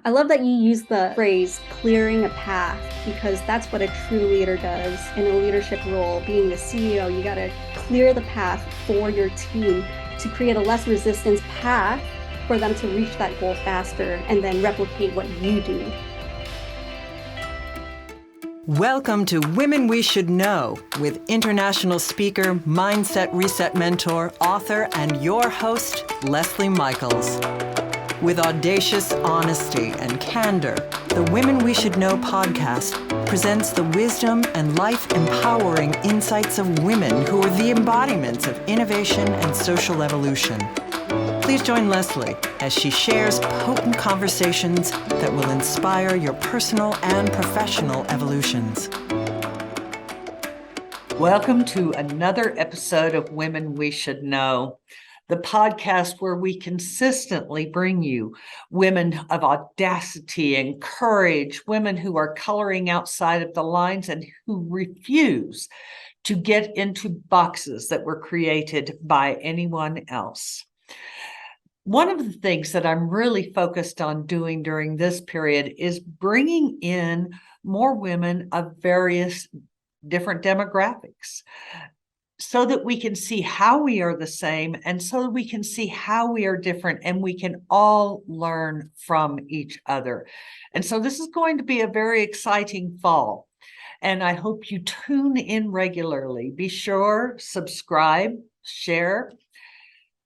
I love that you use the phrase clearing a path because that's what a true leader does in a leadership role. Being the CEO, you got to clear the path for your team to create a less resistance path for them to reach that goal faster and then replicate what you do. Welcome to Women We Should Know with international speaker, mindset reset mentor, author, and your host, Leslie Michaels. With audacious honesty and candor, the Women We Should Know podcast presents the wisdom and life-empowering insights of women who are the embodiments of innovation and social evolution. Please join Leslie as she shares potent conversations that will inspire your personal and professional evolutions. Welcome to another episode of Women We Should Know, the podcast where we consistently bring you women of audacity and courage, women who are coloring outside of the lines and who refuse to get into boxes that were created by anyone else. One of the things that I'm really focused on doing during this period is bringing in more women of various different demographics so that we can see how we are the same and so that we can see how we are different and we can all learn from each other. And so this is going to be a very exciting fall. And I hope you tune in regularly. Be sure, subscribe, share,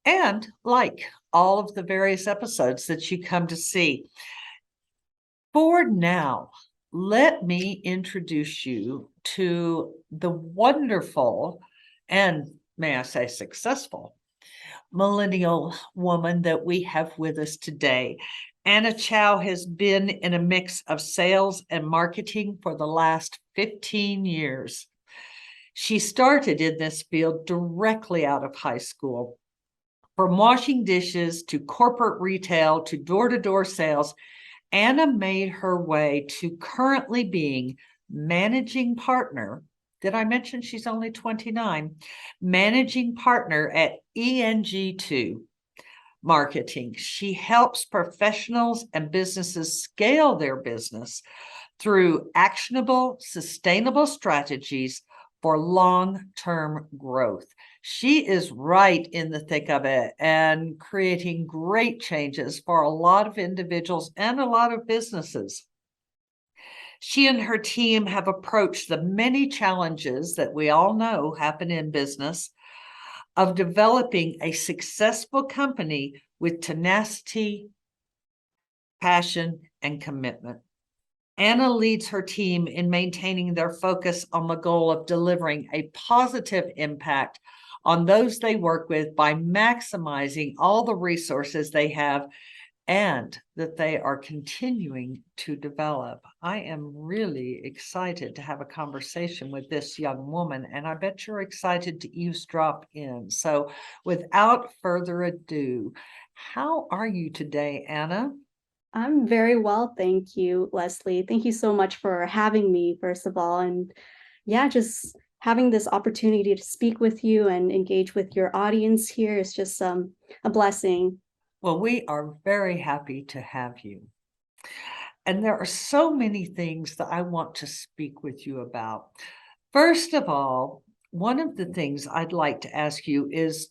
and like all of the various episodes that you come to see. For now, let me introduce you to the wonderful and, may I say, successful millennial woman that we have with us today. Anna Chau has been in a mix of sales and marketing for the last 15 years. She started in this field directly out of high school. From washing dishes to corporate retail to door-to-door sales, Anna made her way to currently being managing partner. Did I mention she's only 29? Managing partner at ENG2 Marketing. She helps professionals and businesses scale their business through actionable, sustainable strategies for long-term growth. She is right in the thick of it and creating great changes for a lot of individuals and a lot of businesses. She and her team have approached the many challenges that we all know happen in business of developing a successful company with tenacity, passion, and commitment. Anna leads her team in maintaining their focus on the goal of delivering a positive impact on those they work with by maximizing all the resources they have and that they are continuing to develop. I am really excited to have a conversation with this young woman, and I bet you're excited to eavesdrop in. So without further ado, how are you today, Anna? I'm very well, thank you, Leslie. Thank you so much for having me, first of all. And yeah, just having this opportunity to speak with you and engage with your audience here is just a blessing. Well, we are very happy to have you. And there are so many things that I want to speak with you about. First of all, one of the things I'd like to ask you is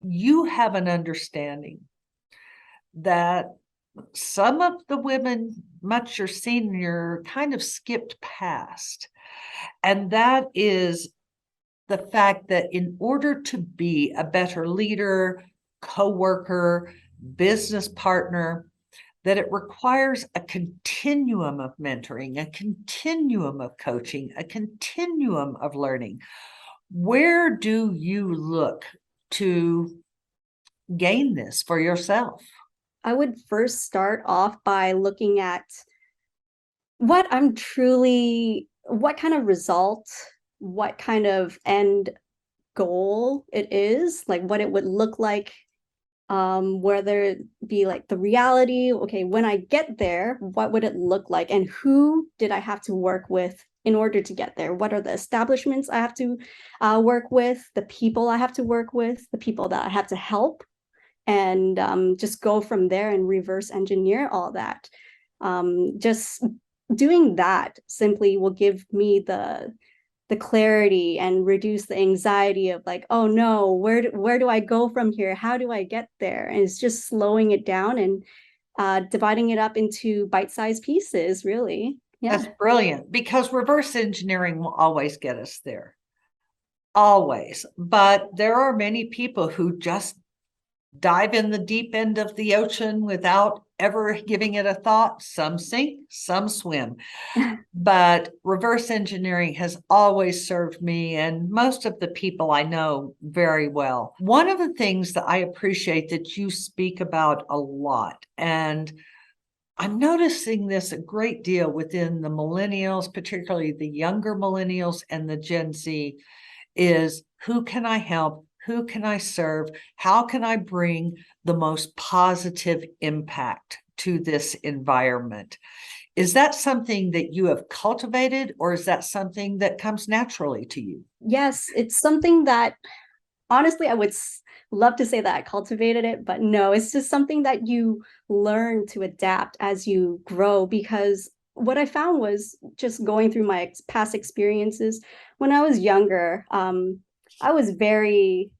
you have an understanding that some of the women, much your senior, kind of skipped past. And that is the fact that in order to be a better leader, coworker, business partner, that it requires a continuum of mentoring, a continuum of coaching, a continuum of learning. Where do you look to gain this for yourself? I would first start off by looking at what kind of result, what kind of end goal it is, like what it would look like, whether it be like the reality, okay, when I get there, what would it look like? And who did I have to work with in order to get there? What are the establishments I have to work with, the people I have to work with, the people that I have to help? And just go from there and reverse engineer all that. Just doing that simply will give me the clarity and reduce the anxiety of like, oh no, where do I go from here? How do I get there? And it's just slowing it down and dividing it up into bite-sized pieces, really. Yeah. That's brilliant, because reverse engineering will always get us there. Always. But there are many people who just dive in the deep end of the ocean without ever giving it a thought. Some sink, some swim. But reverse engineering has always served me and most of the people I know very well. One of the things that I appreciate that you speak about a lot, and I'm noticing this a great deal within the millennials, particularly the younger millennials and the Gen Z, is who can I help? Who can I serve? How can I bring the most positive impact to this environment? Is that something that you have cultivated, or is that something that comes naturally to you? Yes, it's something that honestly I would love to say that I cultivated it, but no, it's just something that you learn to adapt as you grow. Because what I found was just going through my past experiences when I was younger, I was very,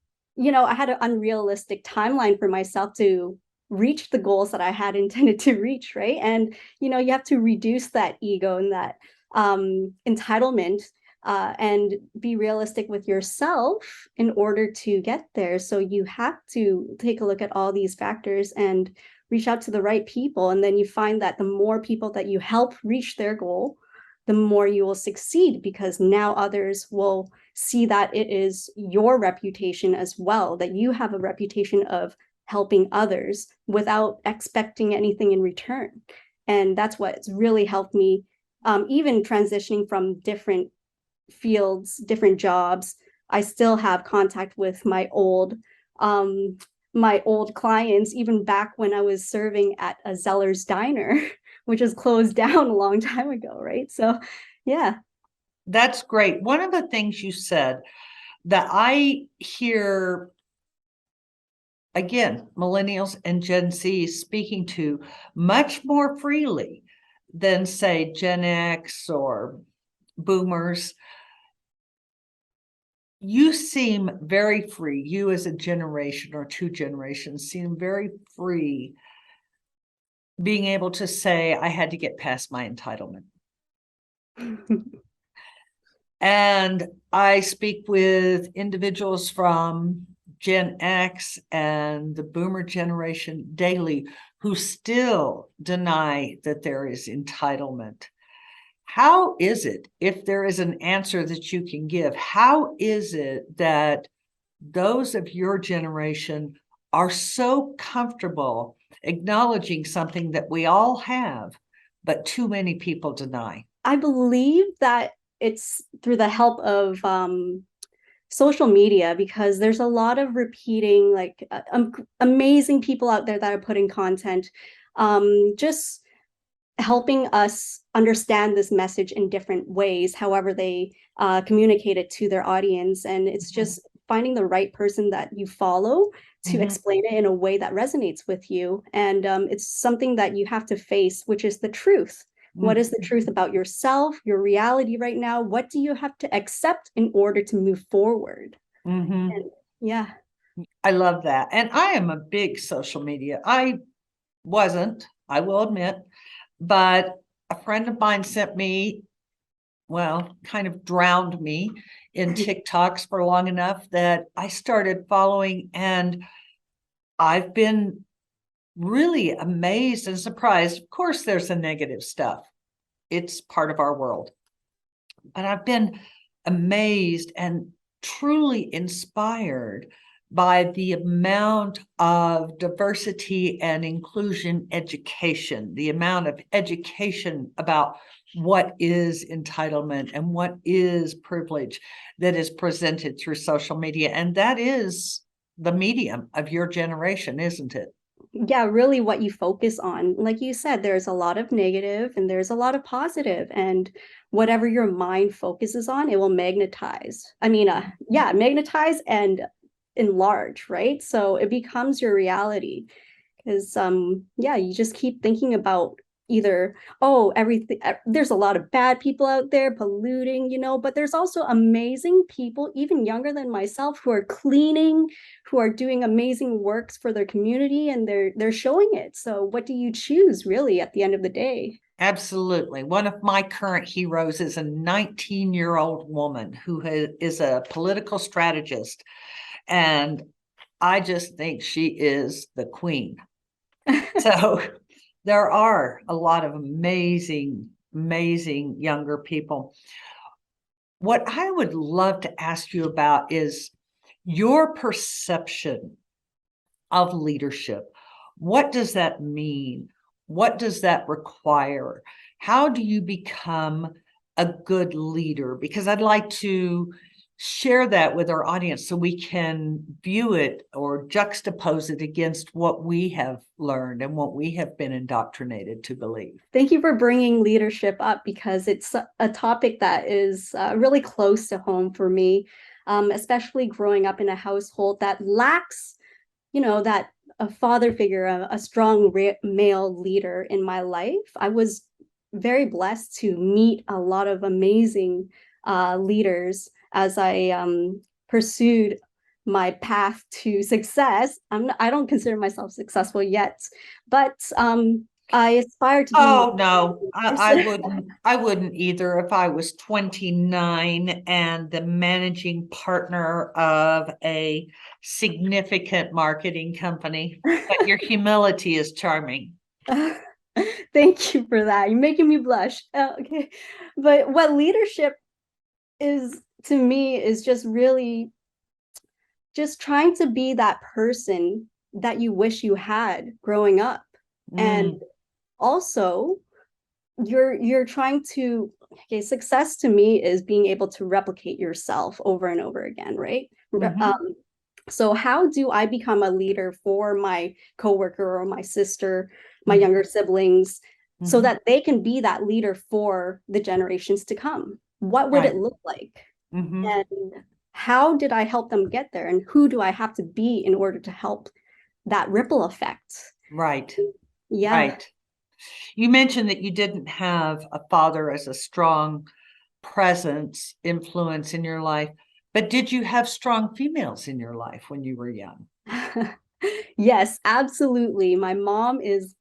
I had an unrealistic timeline for myself to reach the goals that I had intended to reach, right? And you have to reduce that ego and that entitlement, and be realistic with yourself in order to get there. So you have to take a look at all these factors and reach out to the right people. And then you find that the more people that you help reach their goal, the more you will succeed, because now others will see that it is your reputation as well, that you have a reputation of helping others without expecting anything in return. And that's what's really helped me, even transitioning from different fields, different jobs. I still have contact with um, my old clients, even back when I was serving at a Zeller's Diner, which was closed down a long time ago, right? So, yeah. That's great. One of the things you said that I hear, again, millennials and Gen Z speaking to much more freely than, say, Gen X or boomers. You seem very free. You, as a generation or two generations, seem very free being able to say, I had to get past my entitlement. And I speak with individuals from Gen X and the boomer generation daily who still deny that there is entitlement. How is it, if there is an answer that you can give, how is it that those of your generation are so comfortable acknowledging something that we all have, but too many people deny? I believe that it's through the help of social media, because there's a lot of repeating, like amazing people out there that are putting content, just helping us understand this message in different ways, however they communicate it to their audience. And it's just finding the right person that you follow to explain it in a way that resonates with you. And it's something that you have to face, which is the truth. What is the truth about yourself, your reality right now? What do you have to accept in order to move forward? And yeah. I love that. And I am a big social media. I wasn't, I will admit, but a friend of mine sent me, well, kind of drowned me in TikToks for long enough that I started following, and I've been really amazed and surprised. Of course, there's the negative stuff. It's part of our world. But I've been amazed and truly inspired by the amount of diversity and inclusion education, the amount of education about what is entitlement and what is privilege that is presented through social media. And that is the medium of your generation, isn't it? Yeah, really what you focus on. Like you said, there's a lot of negative and there's a lot of positive, and whatever your mind focuses on, it will magnetize. I mean, yeah, magnetize and enlarge, right? So it becomes your reality. Because yeah, you just keep thinking about either, oh, everything, there's a lot of bad people out there polluting, but there's also amazing people, even younger than myself, who are cleaning, who are doing amazing works for their community, and they're showing it. So what do you choose really at the end of the day? Absolutely. One of my current heroes is a 19-year-old woman who is a political strategist. And I just think she is the queen. So there are a lot of amazing, amazing younger people. What I would love to ask you about is your perception of leadership. What does that mean? What does that require? How do you become a good leader? Because I'd like to share that with our audience so we can view it or juxtapose it against what we have learned and what we have been indoctrinated to believe. Thank you for bringing leadership up, because it's a topic that is really close to home for me, especially growing up in a household that lacks, that a father figure, a strong male leader in my life. I was very blessed to meet a lot of amazing leaders as I pursued my path to success. I don't consider myself successful yet, but I aspire to be more. Oh no, I wouldn't either if I was 29 and the managing partner of a significant marketing company. But your humility is charming. Thank you for that. You're making me blush. Okay. But what leadership is to me is just really just trying to be that person that you wish you had growing up. And Mm, also, you're trying to, okay, success to me is being able to replicate yourself over and over again, right? mhm, So how do I become a leader for my coworker or my sister, my mhm, younger siblings, so mhm. that they can be that leader for the generations to come? What would it Right. look like? Mhm. And how did I help them get there? And who do I have to be in order to help that ripple effect? Right. Yeah. Right. You mentioned that you didn't have a father as a strong presence, influence in your life, but did you have strong females in your life when you were young? Yes, absolutely. My mom is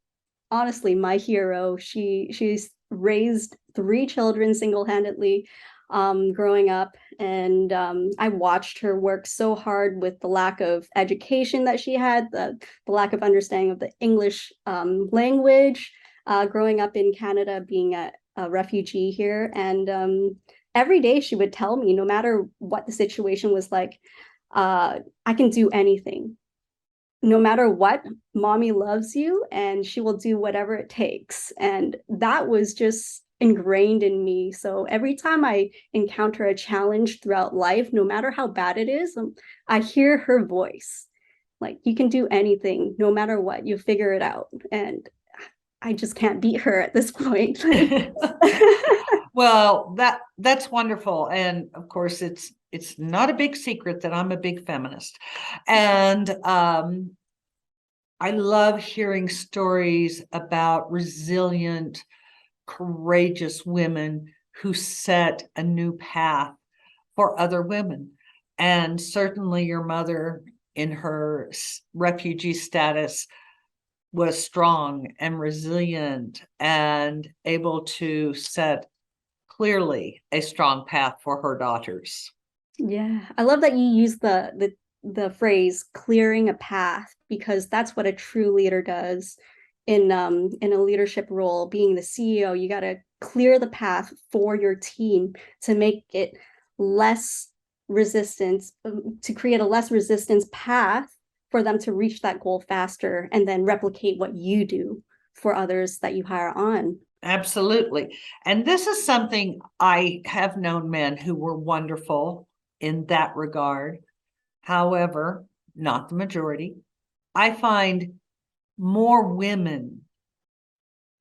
honestly my hero. She's raised three children single-handedly growing up, and I watched her work so hard with the lack of education that she had, the lack of understanding of the English language, growing up in Canada, being a refugee here. And every day she would tell me, no matter what the situation was like, I can do anything, no matter what, mommy loves you and she will do whatever it takes. And that was just ingrained in me. So every time I encounter a challenge throughout life, no matter how bad it is, I hear her voice. Like, you can do anything, no matter what, you figure it out. And I just can't beat her at this point. Well, that's wonderful. And of course it's not a big secret that I'm a big feminist. And I love hearing stories about resilient, courageous women who set a new path for other women. And certainly your mother, in her refugee status, was strong and resilient and able to set clearly a strong path for her daughters. Yeah, I love that you use the phrase clearing a path, because that's what a true leader does in a leadership role. Being the CEO, you got to clear the path for your team to make it less resistance, to create a less resistance path for them to reach that goal faster, and then replicate what you do for others that you hire on. Absolutely. And this is something I have known men who were wonderful in that regard. However, not the majority. I find more women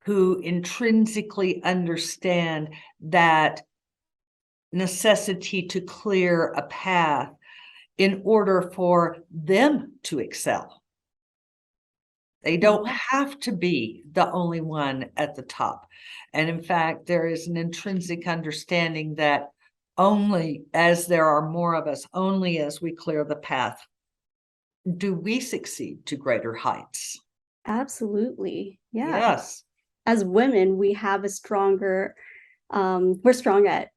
who intrinsically understand that necessity to clear a path in order for them to excel. They don't Yeah, have to be the only one at the top. And in fact, there is an intrinsic understanding that only as there are more of us, only as we clear the path, do we succeed to greater heights. absolutely. Yeah. Yes. As women, we have a stronger, we're strong at,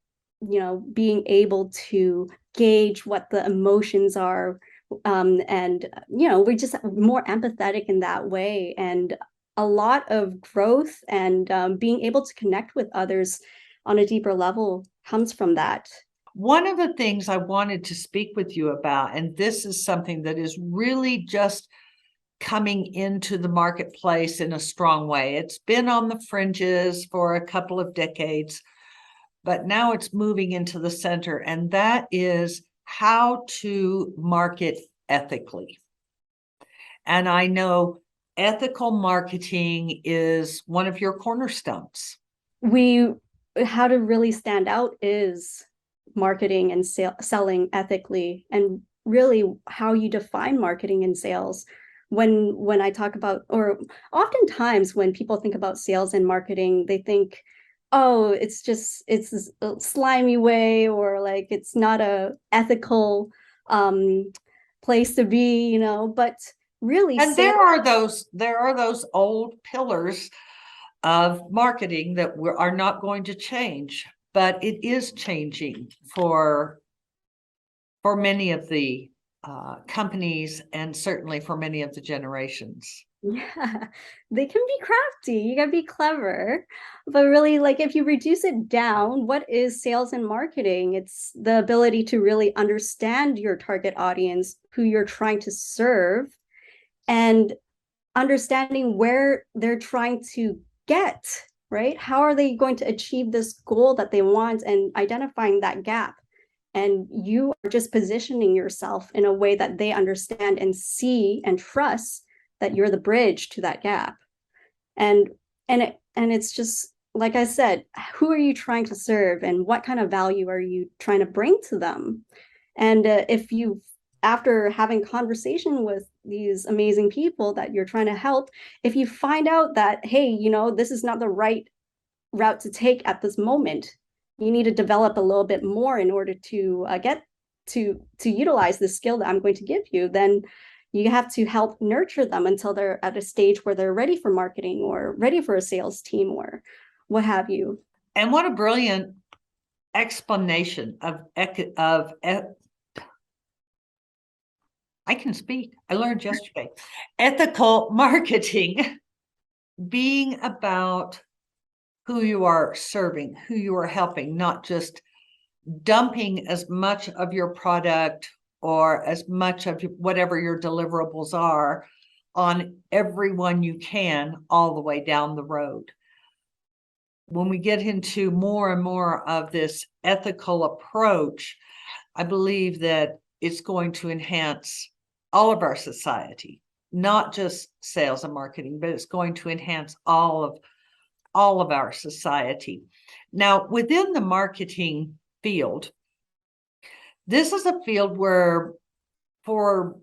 being able to gauge what the emotions are. And, we're just more empathetic in that way. And a lot of growth and being able to connect with others on a deeper level comes from that. One of the things I wanted to speak with you about, and this is something that is really just coming into the marketplace in a strong way. It's been on the fringes for a couple of decades, but now it's moving into the center, and that is how to market ethically. And I know ethical marketing is one of your cornerstones. We How to really stand out is marketing and selling ethically, and really how you define marketing and sales. When I talk about, or oftentimes when people think about sales and marketing, they think, oh, it's a slimy way, or like it's not a ethical um place to be, but really And sales. there are those old pillars of marketing that are not going to change, but it is changing for many of the companies, and certainly for many of the generations. Yeah, they can be crafty. You gotta be clever. But really, like, if you reduce it down, what is sales and marketing? It's the ability to really understand your target audience, who you're trying to serve, and understanding where they're trying to get, right? How are they going to achieve this goal that they want, and identifying that gap. And you are just positioning yourself in a way that they understand and see and trust that you're the bridge to that gap. And it's just like I said, who are you trying to serve, and what kind of value are you trying to bring to them? And if you, after having conversation with these amazing people that you're trying to help, if you find out that, hey, this is not the right route to take at this moment, you need to develop a little bit more in order to get to utilize the skill that I'm going to give you, then you have to help nurture them until they're at a stage where they're ready for marketing or ready for a sales team or what have you. And what a brilliant explanation of I can speak. I learned yesterday. Ethical marketing being about who you are serving, who you are helping, not just dumping as much of your product or as much of whatever your deliverables are on everyone you can all the way down the road. When we get into more and more of this ethical approach, I believe that it's going to enhance all of our society, not just sales and marketing, but it's going to enhance all of our society. Now, within the marketing field, this is a field where, for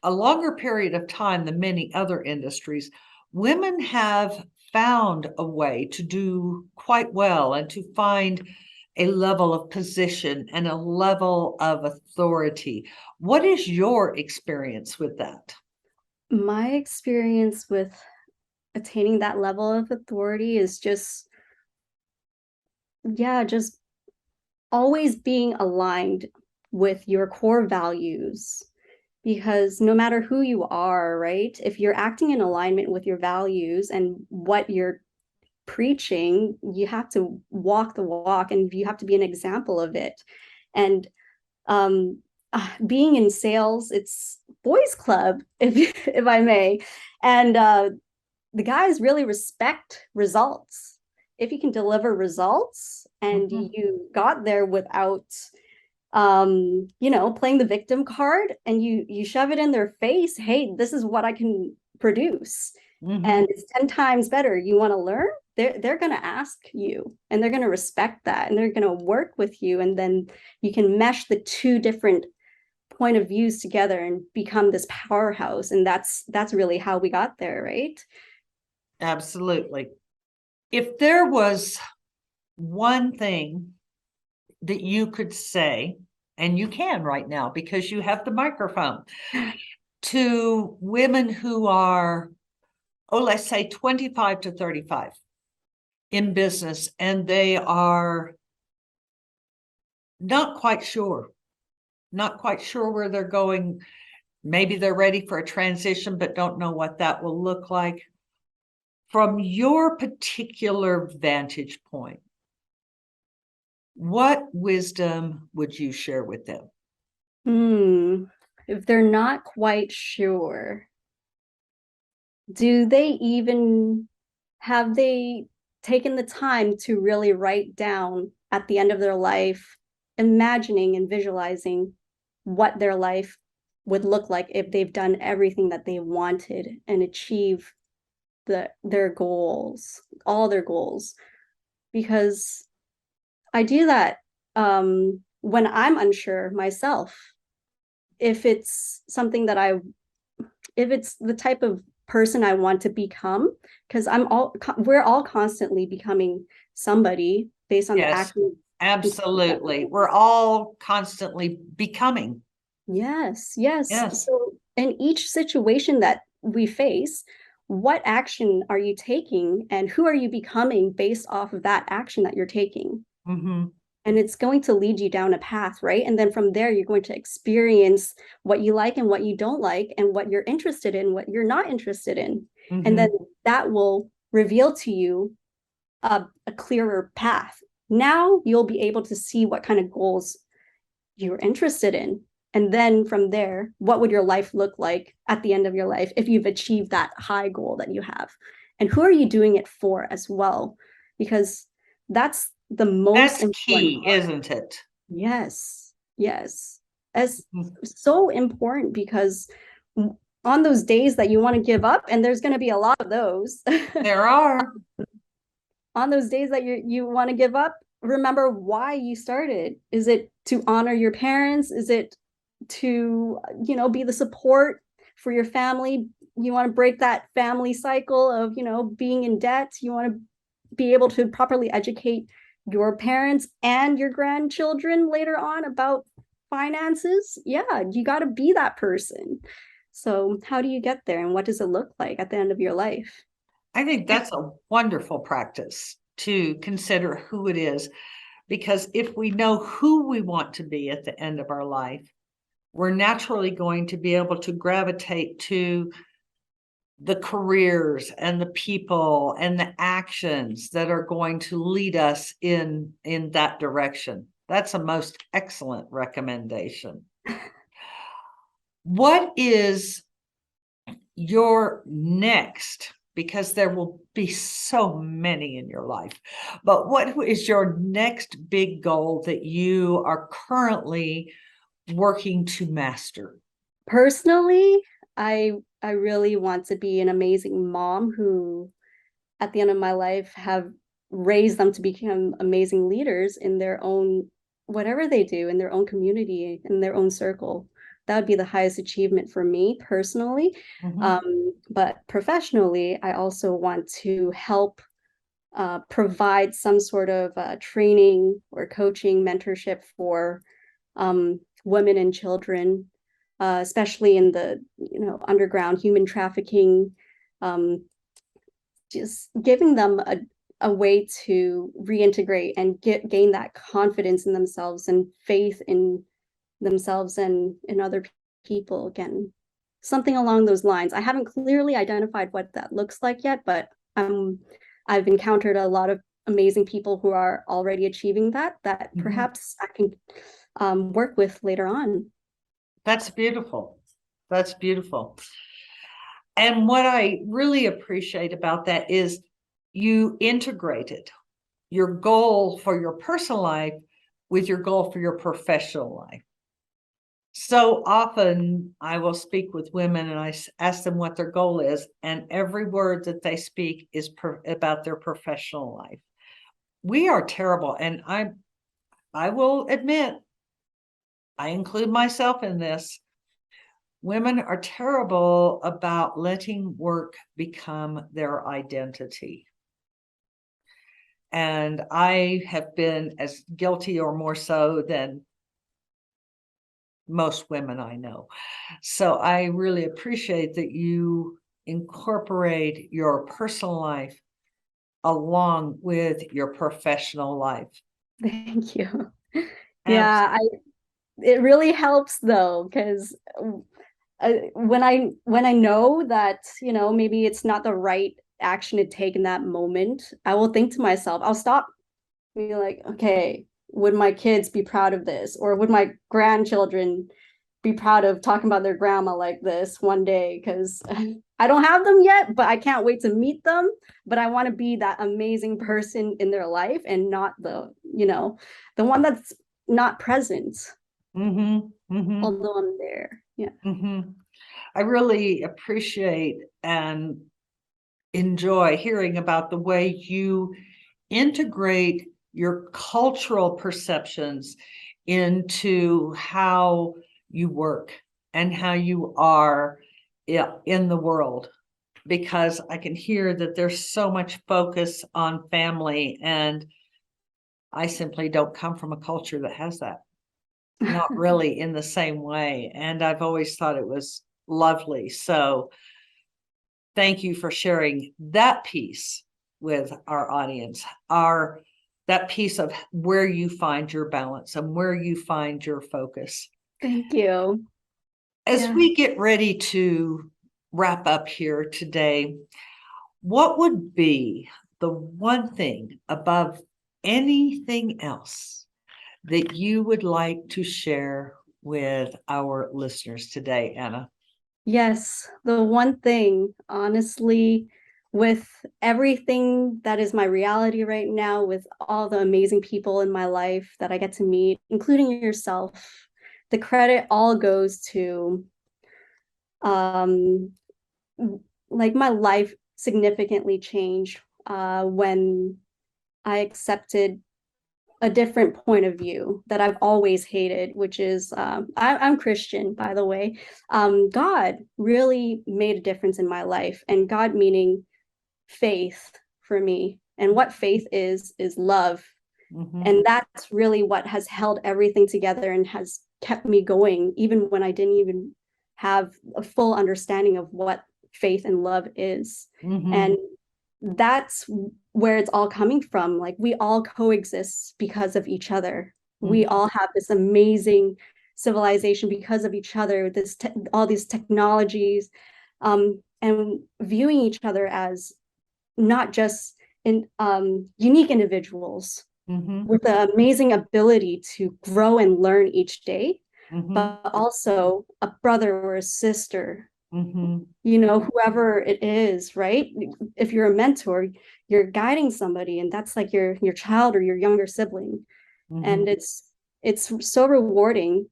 a longer period of time than many other industries, women have found a way to do quite well and to find a level of position and a level of authority. What is your experience with that? My experience with attaining that level of authority is just, yeah, just always being aligned with your core values. Because no matter who you are, right, if you're acting in alignment with your values and what you're preaching, you have to walk the walk, and you have to be an example of it. And um being in sales, it's boys club, if I may. And the guys really respect results. If you can deliver results and Mhm. you got there without playing the victim card, and you shove it in their face, hey, this is what I can produce. And Mhm. it's 10 times better. You want to learn? They're going to ask you, and they're going to respect that, and they're going to work with you, and then you can mesh the two different point of views together and become this powerhouse. And that's really how we got there, right? Absolutely. If there was one thing that you could say, and you can right now because you have the microphone, to women who are, let's say 25 to 35 in business, and they are not quite sure where they're going. Maybe they're ready for a transition, but don't know what that will look like. From your particular vantage point, what wisdom would you share with them? If they're not quite sure, do they even have they taken the time to really write down at the end of their life, imagining and visualizing what their life would look like if they've done everything that they wanted and achieve their goals, all their goals? Because I do that when I'm unsure myself, if it's something that if it's the type of person I want to become, because we're all constantly becoming somebody based on the Yes, actions. absolutely. We're all constantly becoming. Yes, yes. Yes. So in each situation that we face, what action are you taking and who are you becoming based off of that action that you're taking? Mm-hmm. And it's going to lead you down a path, right? And then from there, you're going to experience what you like and what you don't like, and what you're interested in, what you're not interested in. And Mm-hmm. then that will reveal to you a clearer path. Now you'll be able to see what kind of goals you're interested in. And then from there, what would your life look like at the end of your life if you've achieved that high goal that you have? And who are you doing it for as well? Because that's the most That's important key, part. isn't it? Yes, yes. As Mhm. so important because on those days that you want to give up, and there's going to be a lot of those, There are. on those days that you want to give up, remember why you started. Is it to honor your parents? Is it to, be the support for your family? You want to break that family cycle of, being in debt. You want to be able to properly educate your parents and your grandchildren later on about finances. Yeah, you got to be that person. So how do you get there, and what does it look like at the end of your life? I think that's a wonderful practice to consider who it is, because if we know who we want to be at the end of our life, we're naturally going to be able to gravitate to the careers and the people and the actions that are going to lead us in that direction. That's a most excellent recommendation. What is your next, because there will be so many in your life, but what is your next big goal that you are currently working to master? Personally, I really want to be an amazing mom who at the end of my life have raised them to become amazing leaders in their own, whatever they do, in their own community, in their own circle. That would be the highest achievement for me personally. Mhm. But professionally, I also want to help provide some sort of training or coaching mentorship for women and children, especially in the underground human trafficking, um, just giving them a way to reintegrate and gain that confidence in themselves and faith in themselves and in other people again. Something along those lines. I haven't clearly identified what that looks like yet, but I've encountered a lot of amazing people who are already achieving that Mhm. perhaps I can work with later on. That's beautiful. That's beautiful. And what I really appreciate about that is you integrated your goal for your personal life with your goal for your professional life. So often I will speak with women and I ask them what their goal is, and every word that they speak is about their professional life. We are terrible, and I will admit I include myself in this, women are terrible about letting work become their identity. And I have been as guilty or more so than most women I know. So I really appreciate that you incorporate your personal life along with your professional life. Thank you. Abs- Yeah, it really helps though, because when I know that, maybe it's not the right action to take in that moment, I will think to myself, I'll stop, be like, okay, would my kids be proud of this, or would my grandchildren be proud of talking about their grandma like this one day? Because I don't have them yet, but I can't wait to meet them. But I want to be that amazing person in their life, and not the one that's not present, mhm, mhm, although I'm there. Yeah. mhm. I really appreciate and enjoy hearing about the way you integrate your cultural perceptions into how you work and how you are in the world, because I can hear that there's so much focus on family, and I simply don't come from a culture that has that, not really in the same way. And I've always thought it was lovely. So thank you for sharing that piece with our audience, that piece of where you find your balance and where you find your focus. Thank you. As Yeah. we get ready to wrap up here today, what would be the one thing above anything else that you would like to share with our listeners today, Anna? Yes, the one thing, honestly, with everything that is my reality right now, with all the amazing people in my life that I get to meet, including yourself, the credit all goes to um like my life significantly changed when I accepted a different point of view that I've always hated, which is I'm Christian, by the way. God really made a difference in my life, and God meaning faith for me. And what faith is love. Mm-hmm. And that's really what has held everything together and has kept me going, even when I didn't even have a full understanding of what faith and love is. Mm-hmm. And that's where it's all coming from. Like, we all coexist because of each other. We Mm-hmm. all have this amazing civilization because of each other, all these technologies, and viewing each other as not just unique individuals Mm-hmm. with the amazing ability to grow and learn each day, Mm-hmm. but also a brother or a sister, Mm-hmm. whoever it is, right? If you're a mentor, you're guiding somebody, and that's like your child or your younger sibling. Mm-hmm. And it's so rewarding,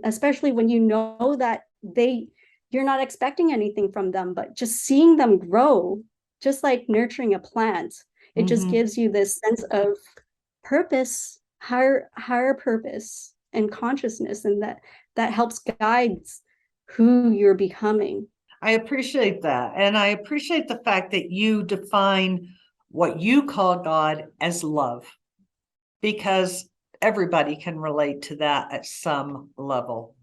especially when you know that you're not expecting anything from them, but just seeing them grow, just like nurturing a plant. It just Mm-hmm. gives you this sense of purpose, higher purpose and consciousness, and that helps guides who you're becoming. I appreciate that. And I appreciate the fact that you define what you call God as love, because everybody can relate to that at some level.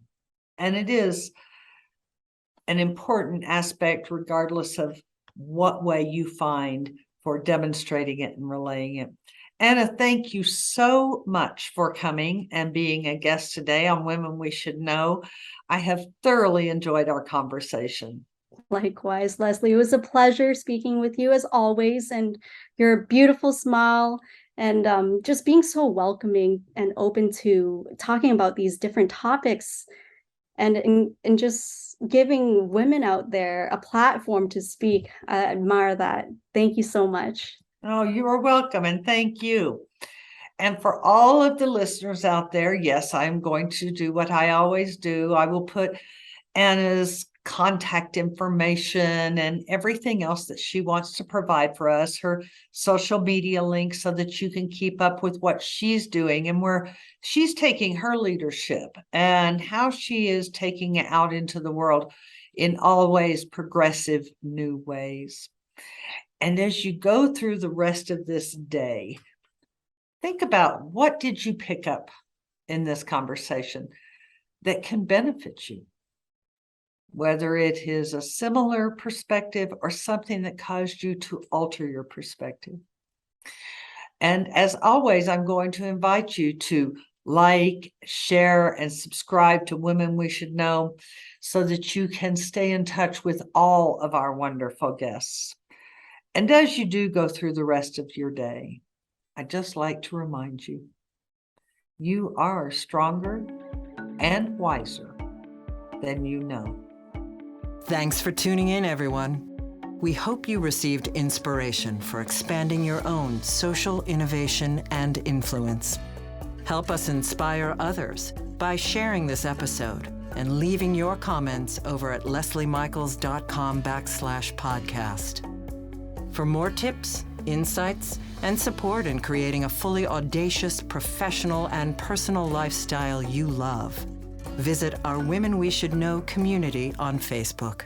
And it is an important aspect, regardless of what way you find for demonstrating it and relaying it. Anna, thank you so much for coming and being a guest today on Women We Should Know. I have thoroughly enjoyed our conversation. Likewise, Leslie, it was a pleasure speaking with you as always, and your beautiful smile, and just being so welcoming and open to talking about these different topics, and just giving women out there a platform to speak. I admire that. Thank you so much. Oh, you are welcome, and thank you. And for all of the listeners out there, yes, I'm going to do what I always do. I will put Anna's contact information and everything else that she wants to provide for us, her social media links so that you can keep up with what she's doing and where she's taking her leadership and how she is taking it out into the world in always progressive new ways. And as you go through the rest of this day, think about, what did you pick up in this conversation that can benefit you? Whether it is a similar perspective or something that caused you to alter your perspective. And as always, I'm going to invite you to like, share, and subscribe to Women We Should Know so that you can stay in touch with all of our wonderful guests. And as you do go through the rest of your day, I'd just like to remind you, you are stronger and wiser than you know. Thanks for tuning in, everyone. We hope you received inspiration for expanding your own social innovation and influence. Help us inspire others by sharing this episode and leaving your comments over at lesliemichaels.com/podcast. For more tips, insights, and support in creating a fully audacious, professional, and personal lifestyle you love, visit our Women We Should Know community on Facebook.